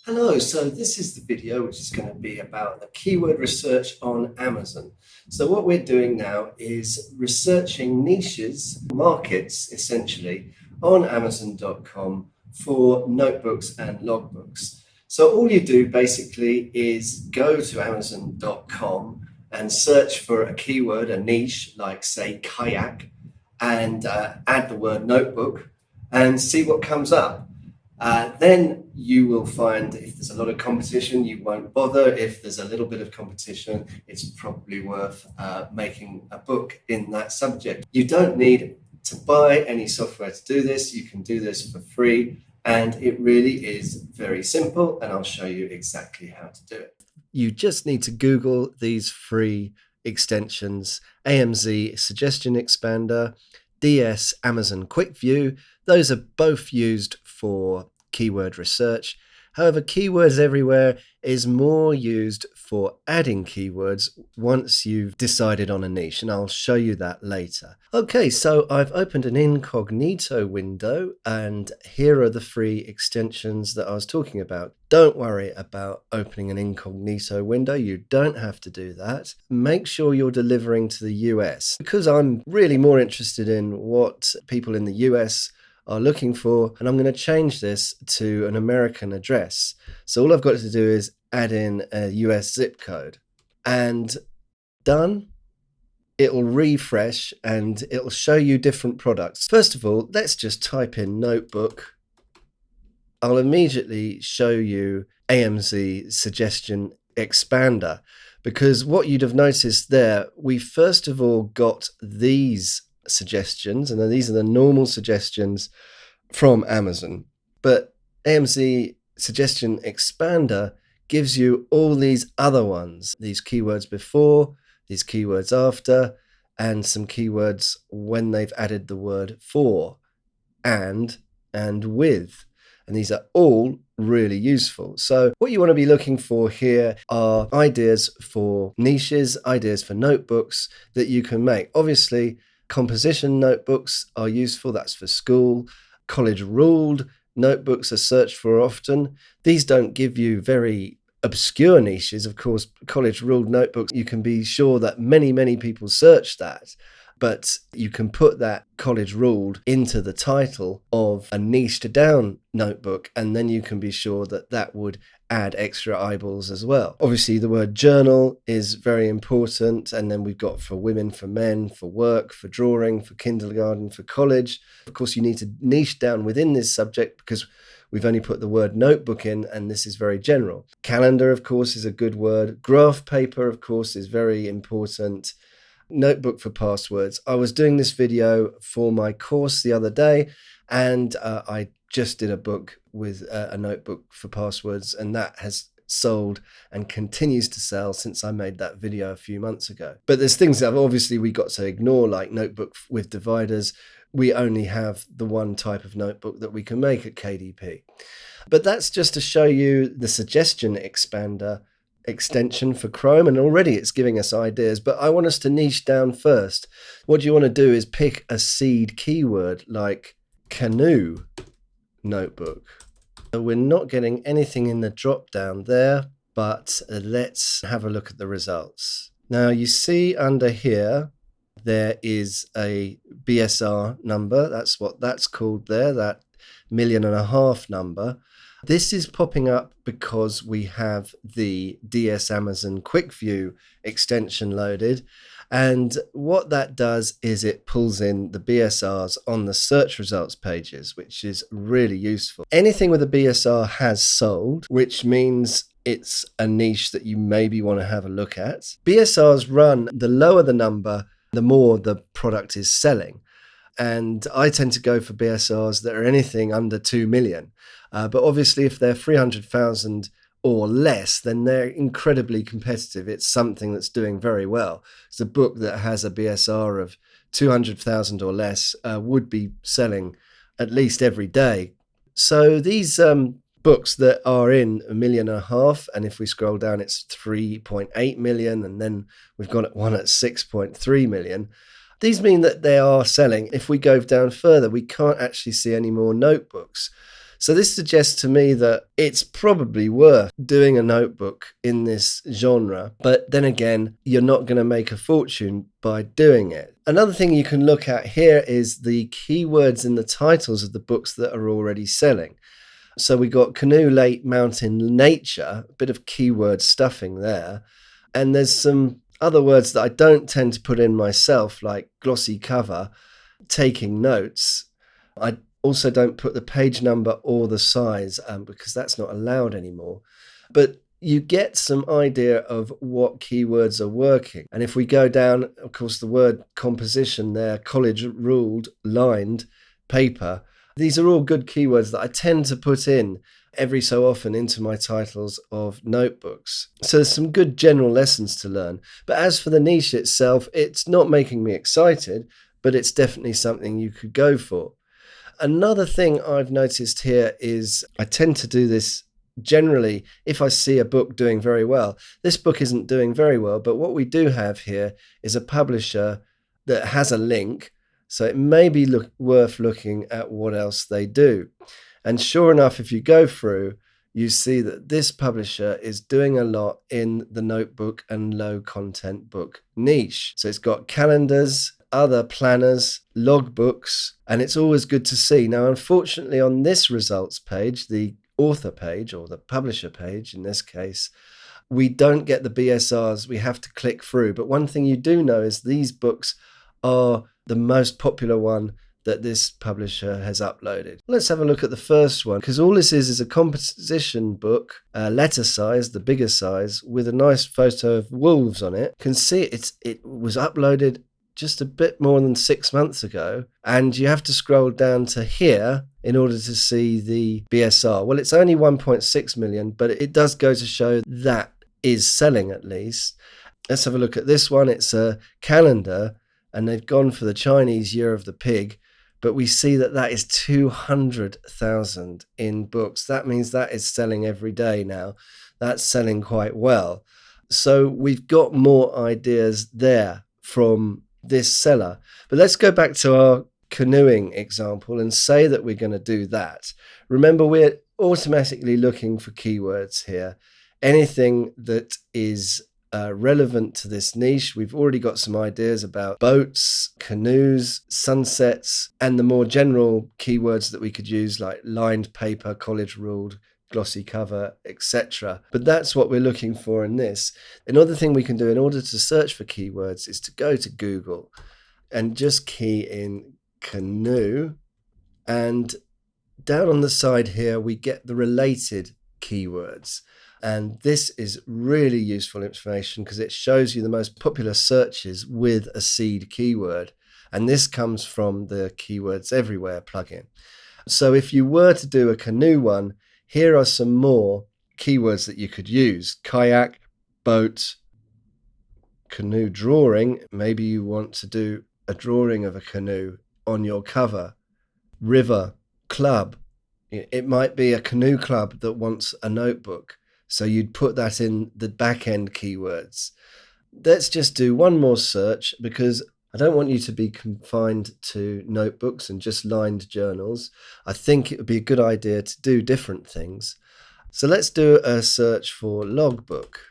Hello, so this is the video which is going to be about the keyword research on Amazon. So what we're doing now is researching niches, markets essentially, on Amazon.com for notebooks and logbooks. So all you do basically is go to Amazon.com and search for a keyword, a niche, like say kayak, and add the word notebook and see what comes up. Then you will find if there's a lot of competition, you won't bother. If there's a little bit of competition, it's probably worth making a book in that subject. You don't need to buy any software to do this. You can do this for free, and it really is very simple, and I'll show you exactly how to do it. You just need to Google these free extensions: AMZ Suggestion Expander, DS Amazon Quick View. Those are both used for keyword research. However, Keywords Everywhere is more used for adding keywords once you've decided on a niche, and I'll show you that later. Okay, so I've opened an incognito window, and here are the free extensions that I was talking about. Don't worry about opening an incognito window. You don't have to do that. Make sure you're delivering to the US, because I'm really more interested in what people in the US are looking for, and I'm going to change this to an American address. So all I've got to do is add in a US zip code, and done. It'll refresh and it'll show you different products. First of all, let's just type in notebook. I'll immediately show you AMZ Suggestion Expander, because what you'd have noticed there, we first of all got these suggestions, and these are the normal suggestions from Amazon. But AMZ Suggestion Expander gives you all these other ones, these keywords before, these keywords after, and some keywords when they've added the word for, and with. And these are all really useful. So what you want to be looking for here are ideas for niches, ideas for notebooks that you can make. Obviously, composition notebooks are useful. That's for school. College ruled notebooks are searched for often. These don't give you very obscure niches. Of course, college ruled notebooks, you can be sure that many people search that. But you can put that college ruled into the title of a niched down notebook, and then you can be sure that that would add extra eyeballs as well. Obviously, the word journal is very important, and then we've got for women, for men, for work, for drawing, for kindergarten, for college. Of course, you need to niche down within this subject because we've only put the word notebook in, and this is very general. Calendar, of course, is a good word. Graph paper, of course, is very important. Notebook for passwords. I was doing this video for my course the other day, and I just did a book with a notebook for passwords, and that has sold and continues to sell since I made that video a few months ago. But there's things that obviously we got to ignore, like notebook with dividers. We only have the one type of notebook that we can make at KDP. But that's just to show you the suggestion expander extension for Chrome, and already it's giving us ideas, but I want us to niche down first. What you want to do is pick a seed keyword like canoe notebook. So we're not getting anything in the drop down there, but let's have a look at the results. Now you see under here there is a BSR number. That's what that's called there, that 1.5 million number. This is popping up because we have the DS Amazon Quick View extension loaded. And what that does is it pulls in the BSRs on the search results pages, which is really useful. Anything with a BSR has sold, which means it's a niche that you maybe want to have a look at. BSRs run, the lower the number, the more the product is selling. And I tend to go for BSRs that are anything under 2 million. But obviously, if they're 300,000 or less, then they're incredibly competitive. It's something that's doing very well. It's a book that has a BSR of 200,000 or less would be selling at least every day. So these books that are in 1.5 million, and if we scroll down, it's 3.8 million, and then we've got one at 6.3 million. These mean that they are selling. If we go down further, we can't actually see any more notebooks. So this suggests to me that it's probably worth doing a notebook in this genre, but then again, you're not going to make a fortune by doing it. Another thing you can look at here is the keywords in the titles of the books that are already selling. So we got canoe, lake, mountain, nature, a bit of keyword stuffing there. And there's some other words that I don't tend to put in myself, like glossy cover, taking notes. I also don't put the page number or the size because that's not allowed anymore. But you get some idea of what keywords are working. And if we go down, of course, the word composition there, college ruled, lined, paper, these are all good keywords that I tend to put in every so often into my titles of notebooks. So there's some good general lessons to learn. But as for the niche itself, it's not making me excited, but it's definitely something you could go for. Another thing I've noticed here is I tend to do this generally if I see a book doing very well. This book isn't doing very well, but what we do have here is a publisher that has a link. So it may be worth looking at what else they do. And sure enough, if you go through, you see that this publisher is doing a lot in the notebook and low content book niche. So it's got calendars, other planners, logbooks, and it's always good to see. Now, unfortunately, on this results page, the author page or the publisher page in this case, we don't get the BSRs. We have to click through. But one thing you do know is these books are the most popular one that this publisher has uploaded. Let's have a look at the first one, because all this is a composition book, letter size, the bigger size, with a nice photo of wolves on it. You can see it was uploaded just a bit more than 6 months ago, and you have to scroll down to here in order to see the BSR. Well, it's only 1.6 million, but it does go to show that is selling at least. Let's have a look at this one. It's a calendar, and they've gone for the Chinese Year of the Pig, but we see that is 200,000 in books. That means that is selling every day now. That's selling quite well. So we've got more ideas there from this seller. But let's go back to our canoeing example and say that we're going to do that. Remember, we're automatically looking for keywords here. Anything that is relevant to this niche. We've already got some ideas about boats, canoes, sunsets, and the more general keywords that we could use like lined paper, college ruled, glossy cover, etc. But that's what we're looking for in this. Another thing we can do in order to search for keywords is to go to Google and just key in canoe, and down on the side here we get the related keywords. And this is really useful information because it shows you the most popular searches with a seed keyword. And this comes from the Keywords Everywhere plugin. So if you were to do a canoe one, here are some more keywords that you could use. Kayak, boat, canoe drawing. Maybe you want to do a drawing of a canoe on your cover. River, club. It might be a canoe club that wants a notebook. So you'd put that in the back end keywords. Let's just do one more search because I don't want you to be confined to notebooks and just lined journals. I think it would be a good idea to do different things. So let's do a search for logbook.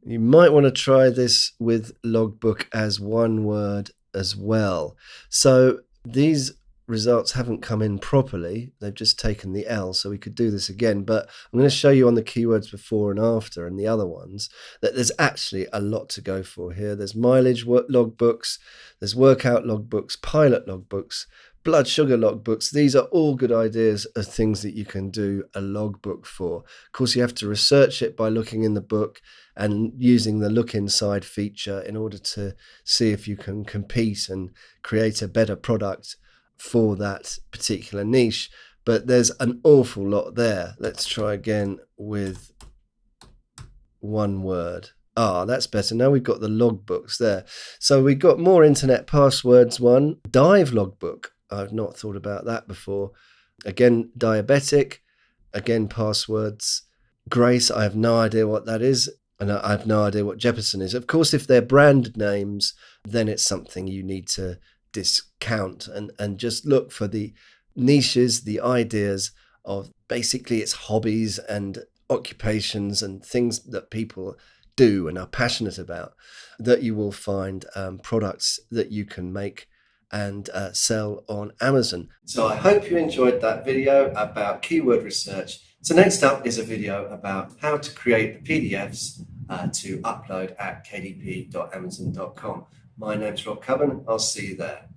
You might want to try this with logbook as one word as well. So these results haven't come in properly. They've just taken the L, so we could do this again. But I'm going to show you on the keywords before and after and the other ones that there's actually a lot to go for here. There's mileage logbooks, there's workout logbooks, pilot logbooks, blood sugar logbooks. These are all good ideas of things that you can do a logbook for. Of course, you have to research it by looking in the book and using the look inside feature in order to see if you can compete and create a better product for that particular niche. But there's an awful lot there. Let's try again with one word. That's better. Now we've got the logbooks there. So we've got more internet passwords one. Dive logbook. I've not thought about that before. Again, diabetic. Again, passwords. Grace, I have no idea what that is. And I have no idea what Jefferson is. Of course, if they're brand names, then it's something you need to discount and just look for the niches, the ideas of basically its hobbies and occupations and things that people do and are passionate about, that you will find products that you can make and sell on Amazon. So I hope you enjoyed that video about keyword research. So next up is a video about how to create the PDFs to upload at kdp.amazon.com. My name's Rob Cubbon. I'll see you there.